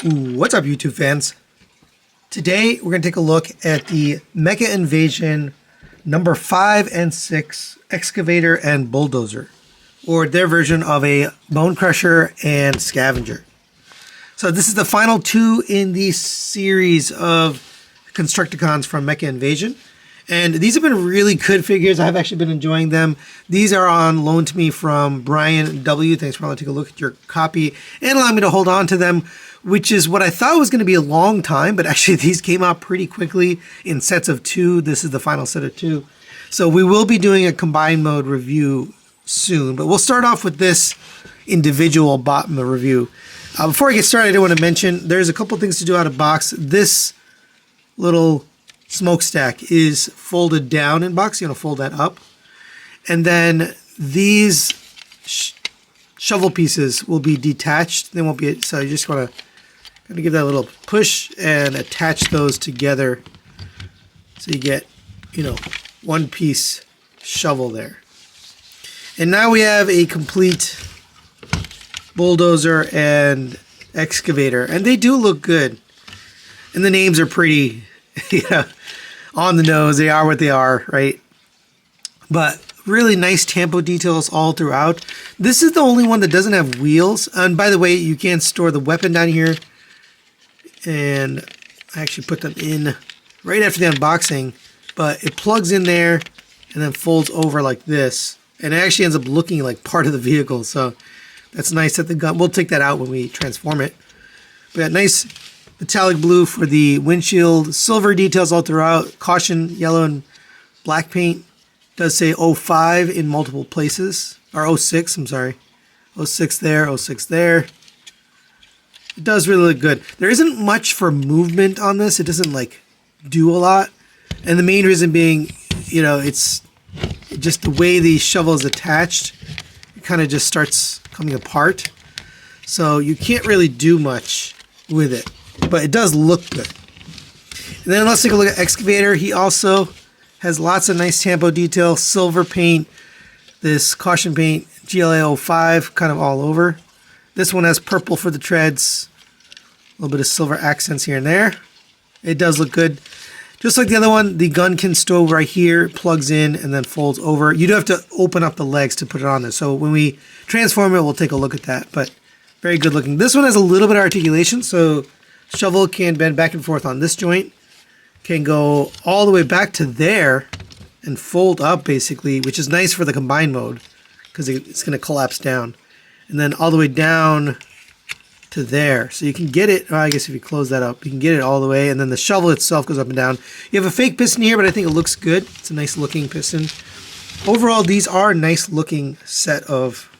What's up, YouTube fans? Today we're going to take a look at the Mecha Invasion number 5 and 6 Excavator and Bulldozer, or their version of a Bonecrusher and Scavenger. So this is the final two in the series of Constructicons from Mecha Invasion. And these have been really good figures. I've actually been enjoying them. These are on loan to me from Brian W. Thanks for letting me take a look at your copy and allowing me to hold on to them, which is what I thought was going to be a long time, but actually these came out pretty quickly in sets of 2. This is the final set of 2. So we will be doing a combined mode review soon, but we'll start off with this individual bottom review. Before I get started, I do want to mention there's a couple things to do out of box. This little smokestack is folded down in box. You're going to fold that up. And then these shovel pieces will be detached. They won't be, so you just want to give that a little push and attach those together so you get, one piece shovel there. And now we have a complete bulldozer and excavator, and they do look good. And the names are pretty on the nose. They are what they are, right? But really nice tampo details all throughout. This is the only one that doesn't have wheels. And by the way, you can store the weapon down here. And I actually put them in right after the unboxing. But it plugs in there and then folds over like this. And it actually ends up looking like part of the vehicle. So that's nice that the gun, we'll take that out when we transform it. We got nice metallic blue for the windshield, silver details all throughout, caution yellow and black paint. It does say 05 in multiple places, or 06, I'm sorry. 06 there, 06 there. It does really look good. There isn't much for movement on this. It doesn't do a lot. And the main reason being, it's just the way the shovel is attached. It kind of just starts coming apart. So you can't really do much with it. But it does look good. And then let's take a look at Excavator. He also has lots of nice tampo detail, silver paint, this caution paint, GLA-05 kind of all over. This one has purple for the treads, a little bit of silver accents here and there. It does look good. Just like the other one, the gun can stow right here, plugs in, and then folds over. You do have to open up the legs to put it on there. So when we transform it, we'll take a look at that. But very good looking. This one has a little bit of articulation, so shovel can bend back and forth on this joint, can go all the way back to there and fold up basically, which is nice for the combined mode because it's going to collapse down. And then all the way down to there. So you can get it, I guess if you close that up, you can get it all the way, and then the shovel itself goes up and down. You have a fake piston here, but I think it looks good. It's a nice looking piston. Overall, these are a nice looking set of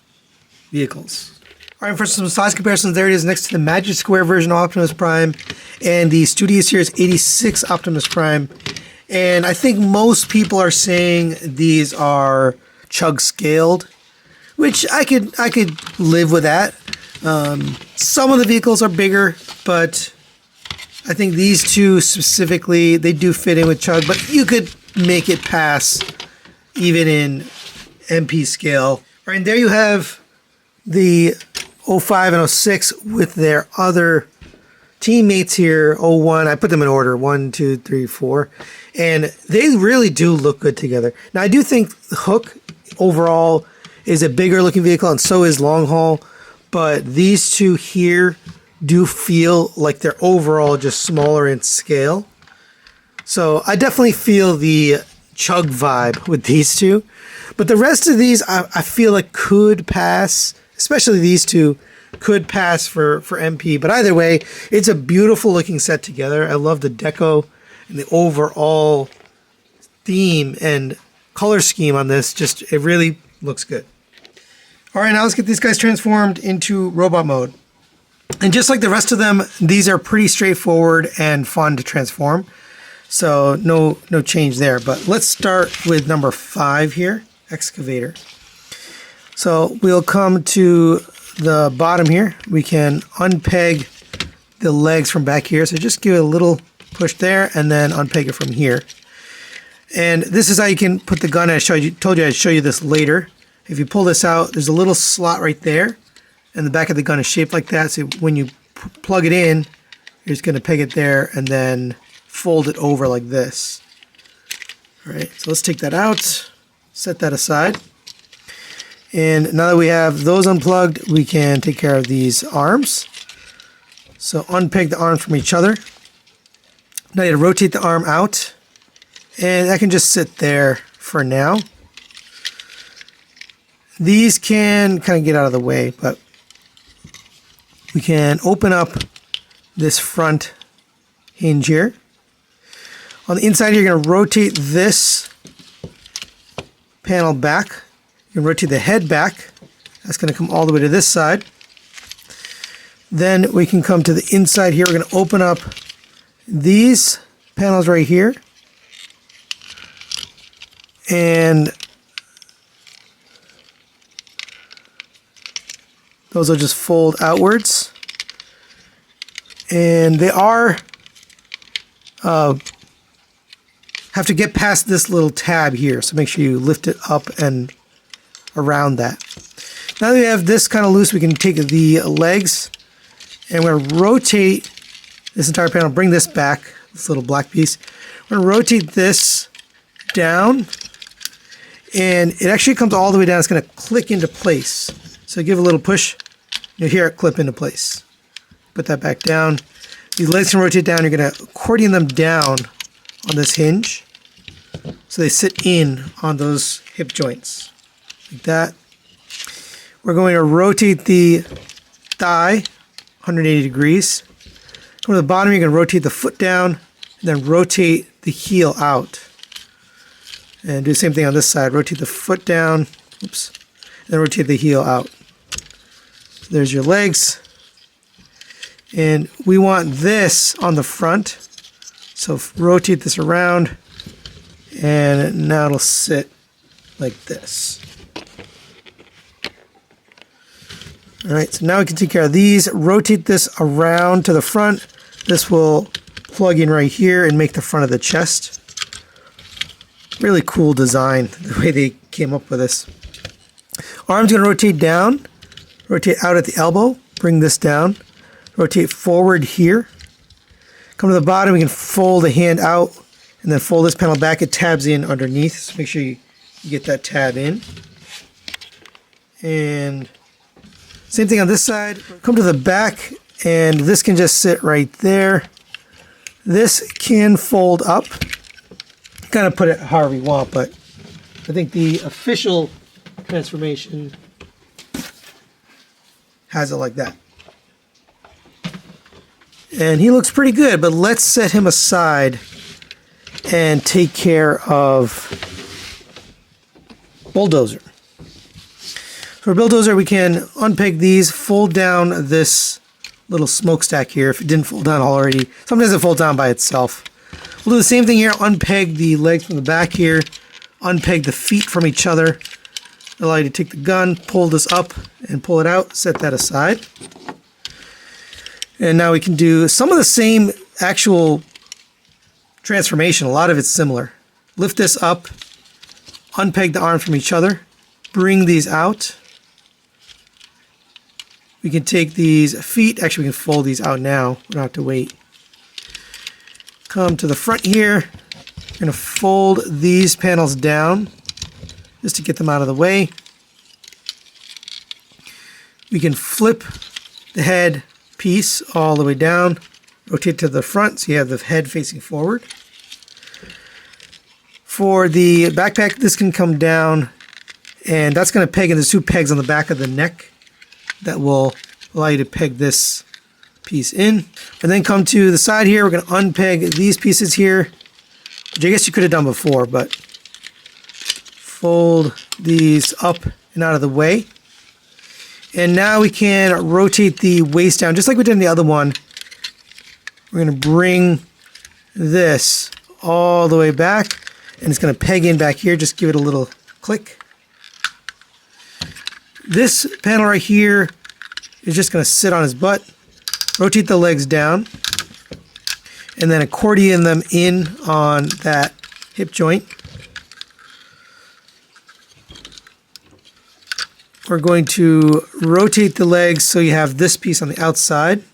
vehicles. All right, for some size comparisons, there it is next to the Magic Square version of Optimus Prime and the Studio Series 86 Optimus Prime. And I think most people are saying these are chug scaled, which I could live with that. Some of the vehicles are bigger, but I think these two specifically, they do fit in with chug, but you could make it pass even in MP scale. All right, and there you have the 05 and 06 with their other teammates here. 01, I put them in order, 1, 2, 3, 4, and they really do look good together. Now I do think the Hook overall is a bigger looking vehicle, and so is Long Haul, but these two here do feel like they're overall just smaller in scale. So I definitely feel the chug vibe with these two, but the rest of these I feel like could pass. Especially these two could pass for MP. But either way, it's a beautiful looking set together. I love the deco and the overall theme and color scheme on this. Just, it really looks good. All right, now let's get these guys transformed into robot mode. And just like the rest of them, these are pretty straightforward and fun to transform. So no change there. But let's start with number 5 here, Excavator. So we'll come to the bottom here. We can unpeg the legs from back here. So just give it a little push there and then unpeg it from here. And this is how you can put the gun. I told you I'd show you this later. If you pull this out, there's a little slot right there. And the back of the gun is shaped like that. So when you plug it in, you're just going to peg it there and then fold it over like this. All right, so let's take that out, set that aside. And now that we have those unplugged, we can take care of these arms. So unpeg the arms from each other. Now you rotate the arm out, and that can just sit there for now. These can kind of get out of the way, but we can open up this front hinge here. On the inside, you're going to rotate this panel back. You can rotate the head back. That's going to come all the way to this side. Then we can come to the inside here. We're going to open up these panels right here. And those will just fold outwards. And they are have to get past this little tab here. So make sure you lift it up and around that. Now that we have this kind of loose, we can take the legs and we're going to rotate this entire panel, bring this back, this little black piece. We're going to rotate this down, and it actually comes all the way down. It's going to click into place. So give a little push, you'll hear it clip into place. Put that back down. These legs can rotate down. You're going to accordion them down on this hinge so they sit in on those hip joints like that. We're going to rotate the thigh 180 degrees. Come to the bottom, you're going to rotate the foot down and then rotate the heel out. And do the same thing on this side. Rotate the foot down, oops, and then rotate the heel out. So there's your legs. And we want this on the front. So rotate this around, and now it'll sit like this. All right, so now we can take care of these. Rotate this around to the front. This will plug in right here and make the front of the chest. Really cool design, the way they came up with this. Arm's going to rotate down, rotate out at the elbow, bring this down, rotate forward here. Come to the bottom, we can fold the hand out and then fold this panel back. It tabs in underneath, so make sure you get that tab in. And same thing on this side. Come to the back, and this can just sit right there. This can fold up. Kind of put it however you want, but I think the official transformation has it like that. And he looks pretty good, but let's set him aside and take care of Bulldozer. For Bulldozer, we can unpeg these, fold down this little smokestack here if it didn't fold down already. Sometimes it folds down by itself. We'll do the same thing here, unpeg the legs from the back here, unpeg the feet from each other, allow you to take the gun, pull this up and pull it out, set that aside. And now we can do some of the same actual transformation. A lot of it's similar. Lift this up, unpeg the arms from each other, bring these out. We can take these feet, actually we can fold these out now, we don't have to wait. Come to the front here, we're going to fold these panels down just to get them out of the way. We can flip the head piece all the way down, rotate to the front so you have the head facing forward. For the backpack, this can come down, and that's going to peg in the two pegs on the back of the neck that will allow you to peg this piece in. And then come to the side here, we're going to unpeg these pieces here, which I guess you could have done before, but fold these up and out of the way. And now we can rotate the waist down, just like we did in the other one. We're going to bring this all the way back, and it's going to peg in back here. Just give it a little click. This panel right here is just going to sit on his butt. Rotate the legs down, and then accordion them in on that hip joint. We're going to rotate the legs so you have this piece on the outside.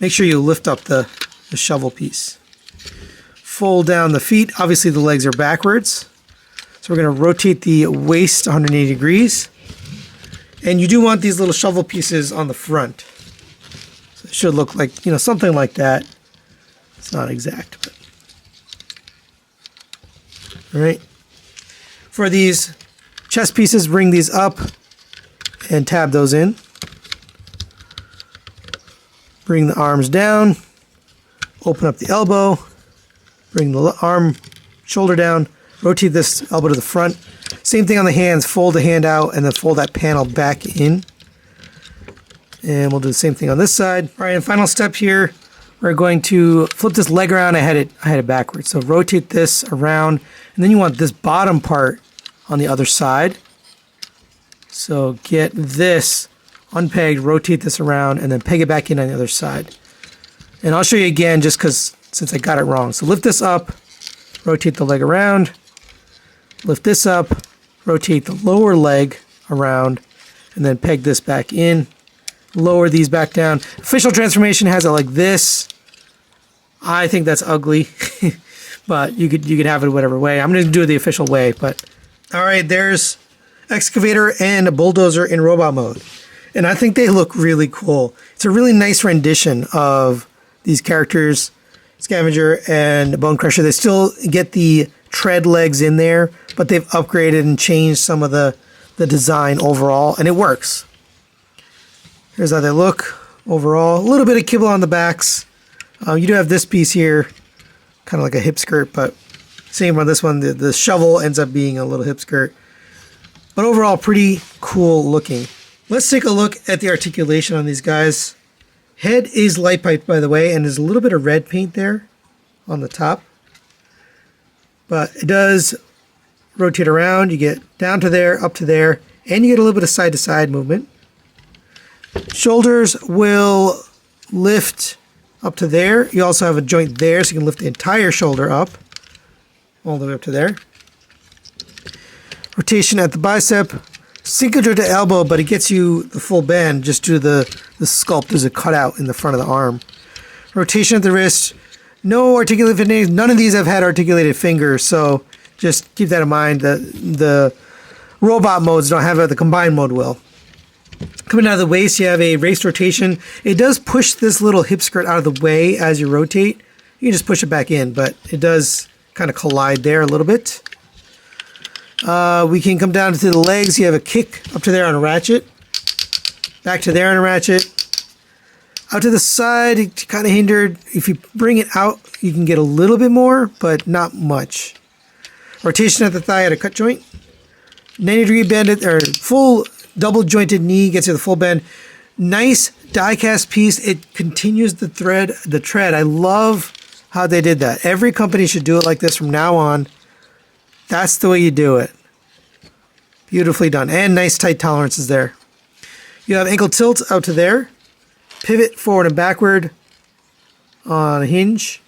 make sure you lift up the shovel piece. Fold down the feet. Obviously the legs are backwards. So we're going to rotate the waist 180 degrees. And you do want these little shovel pieces on the front. So it should look like, you know, something like that. It's not exact, but. All right. For these chest pieces, bring these up and tab those in. Bring the arms down. Open up the elbow. Bring the arm, shoulder down. Rotate this elbow to the front. Same thing on the hands. Fold the hand out and then fold that panel back in. And we'll do the same thing on this side. All right, and final step here. We're going to flip this leg around. I had it backwards. So rotate this around. And then you want this bottom part on the other side. So get this unpegged, rotate this around, and then peg it back in on the other side. And I'll show you again just because since I got it wrong. So lift this up, rotate the leg around. Lift this up, rotate the lower leg around, and then peg this back in. Lower these back down. Official transformation has it like this. I think that's ugly, but you could have it whatever way. I'm going to do it the official way. But all right, there's Excavator and a Bulldozer in robot mode, and I think they look really cool. It's a really nice rendition of these characters, Scavenger and Bonecrusher. They still get the tread legs in there, but they've upgraded and changed some of the design overall, and it works. Here's how they look overall. A little bit of kibble on the backs. You do have this piece here, kind of like a hip skirt, but same on this one. The shovel ends up being a little hip skirt. But overall, pretty cool looking. Let's take a look at the articulation on these guys. Head is light piped, by the way, and there's a little bit of red paint there on the top. But it does rotate around. You get down to there, up to there, and you get a little bit of side-to-side movement. Shoulders will lift up to there. You also have a joint there, so you can lift the entire shoulder up, all the way up to there. Rotation at the bicep. Scavenger to elbow, but it gets you the full bend just due to the sculpt. There's a cutout in the front of the arm. Rotation at the wrist. No articulated fingers. None of these have had articulated fingers, so just keep that in mind. The robot modes don't have it. The combined mode will. Coming out of the waist, you have a waist rotation. It does push this little hip skirt out of the way as you rotate. You can just push it back in, but it does kind of collide there a little bit. We can come down to the legs. You have a kick up to there on a ratchet. Back to there on a ratchet. Out to the side, it's kind of hindered. If you bring it out, you can get a little bit more, but not much. Rotation at the thigh at a cut joint. 90-degree bend, or full double jointed knee gets you the full bend. Nice die cast piece. It continues the tread. I love how they did that. Every company should do it like this from now on. That's the way you do it. Beautifully done. And nice tight tolerances there. You have ankle tilt out to there. Pivot forward and backward on a hinge.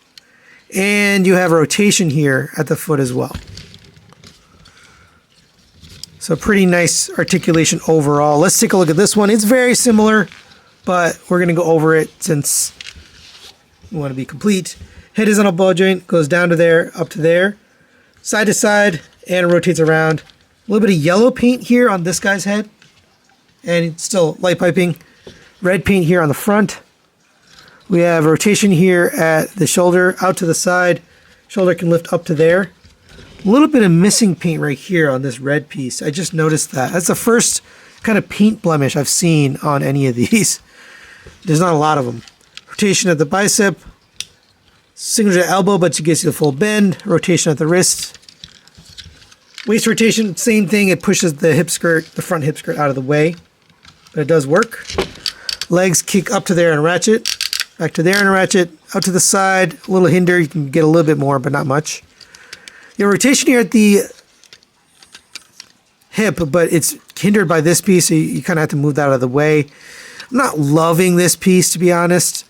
And you have rotation here at the foot as well. So pretty nice articulation overall. Let's take a look at this one. It's very similar, but we're going to go over it since we want to be complete. Head is on a ball joint, goes down to there, up to there. Side to side, and it rotates around. A little bit of yellow paint here on this guy's head. And it's still light piping. Red paint here on the front. We have rotation here at the shoulder, out to the side. Shoulder can lift up to there. A little bit of missing paint right here on this red piece. I just noticed that. That's the first kind of paint blemish I've seen on any of these. There's not a lot of them. Rotation at the bicep. Signature to elbow, but it gets you the full bend. Rotation at the wrist. Waist rotation, same thing. It pushes the hip skirt, the front hip skirt out of the way. But it does work. Legs kick up to there and ratchet. Back to there and ratchet. Out to the side. A little hinder. You can get a little bit more, but not much. Your rotation here at the hip, but it's hindered by this piece, so you kind of have to move that out of the way. I'm not loving this piece, to be honest.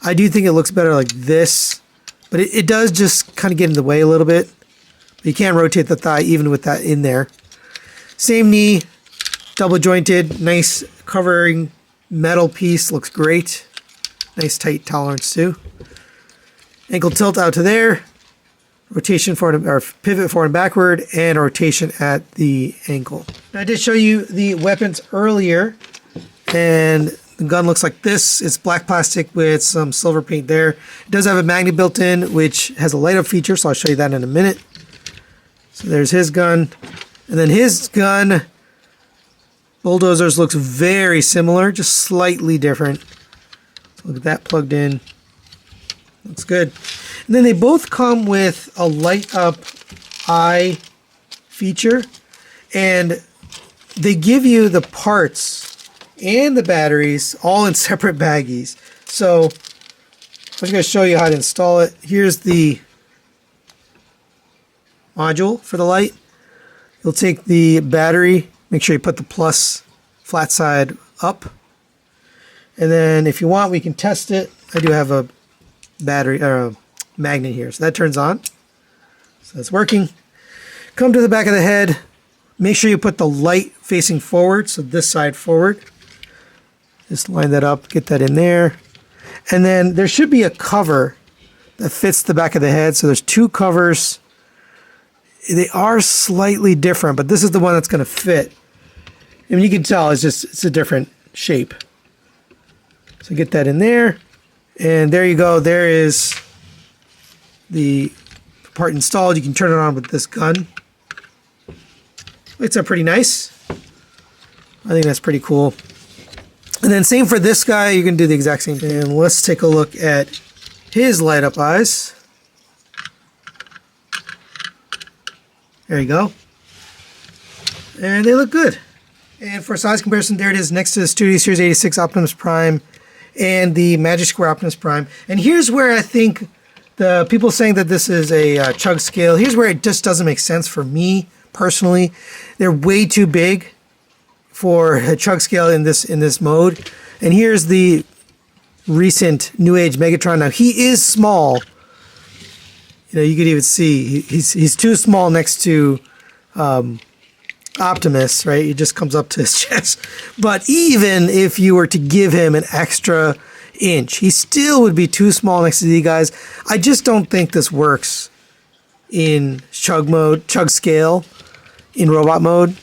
I do think it looks better like this, but it does just kind of get in the way a little bit. But you can't rotate the thigh even with that in there. Same knee, double jointed, nice covering metal piece, looks great. Nice tight tolerance too. Ankle tilt out to there. Rotation forward, or pivot forward and backward, and rotation at the ankle. Now, I did show you the weapons earlier, and the gun looks like this. It's black plastic with some silver paint there. It does have a magnet built in, which has a light up feature, so I'll show you that in a minute. So there's his gun. And then his gun, Bulldozer's, looks very similar, just slightly different. So look at that plugged in. Looks good. And then they both come with a light up eye feature, and they give you the parts and the batteries all in separate baggies. So I'm just going to show you how to install it. Here's the module for the light. You'll take the battery, make sure you put the plus flat side up, and then if you want, we can test it. I do have a battery or a magnet here, so that turns on, so that's working. Come to the back of the head, make sure you put the light facing forward, so this side forward. Just line that up, get that in there, and then there should be a cover that fits the back of the head. So there's two covers. They are slightly different, but this is the one that's going to fit. I mean, you can tell it's a different shape. So get that in there, and there you go. There is the part installed. You can turn it on with this gun. It's pretty nice. I think that's pretty cool. And then same for this guy. You can do the exact same thing. And let's take a look at his light up eyes. There you go. And they look good. And for size comparison, there it is next to the Studio Series 86 Optimus Prime and the Magic Square Optimus Prime. And here's where I think the people saying that this is a chug scale, here's where it just doesn't make sense for me personally. They're way too big for a chug scale in this mode. And here's the recent New Age Megatron. Now he is small. You know, you could even see he's too small next to Optimus, right? He just comes up to his chest. But even if you were to give him an extra inch, he still would be too small next to these guys. I just don't think this works in chug mode, chug scale, in robot mode.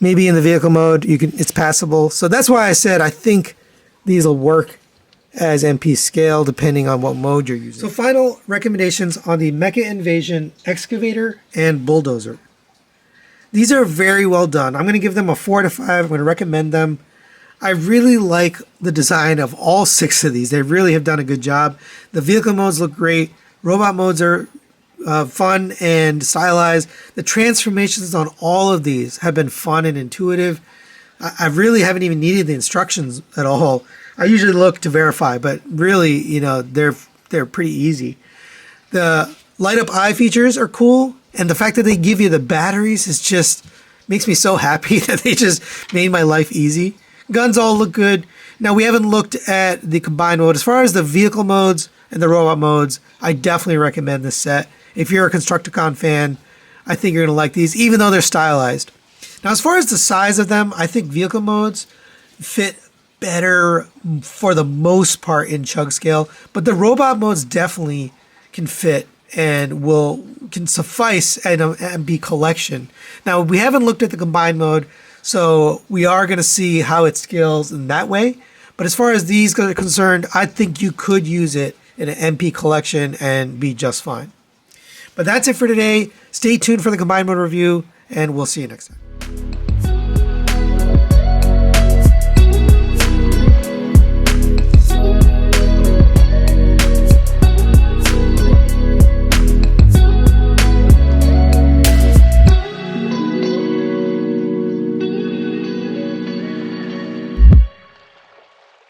Maybe in the vehicle mode, it's passable. So that's why I said I think these will work as MP scale depending on what mode you're using. So final recommendations on the Mecha Invasion Excavator and Bulldozer. These are very well done. I'm going to give them a 4 out of 5. I'm going to recommend them. I really like the design of all 6 of these. They really have done a good job. The vehicle modes look great. Robot modes are fun and stylized. The transformations on all of these have been fun and intuitive. I really haven't even needed the instructions at all. I usually look to verify, but really, you know, they're pretty easy. The light up eye features are cool, and the fact that they give you the batteries is just makes me so happy that they just made my life easy. Guns all look good. Now, we haven't looked at the combined mode. As far as the vehicle modes and the robot modes, I definitely recommend this set. If you're a Constructicon fan, I think you're going to like these, even though they're stylized. Now, as far as the size of them, I think vehicle modes fit better for the most part in chug scale, but the robot modes definitely can fit and can suffice in an MB collection. Now, we haven't looked at the combined mode, so we are going to see how it scales in that way. But as far as these are concerned, I think you could use it in an MP collection and be just fine. But that's it for today. Stay tuned for the combined mode review, and we'll see you next time.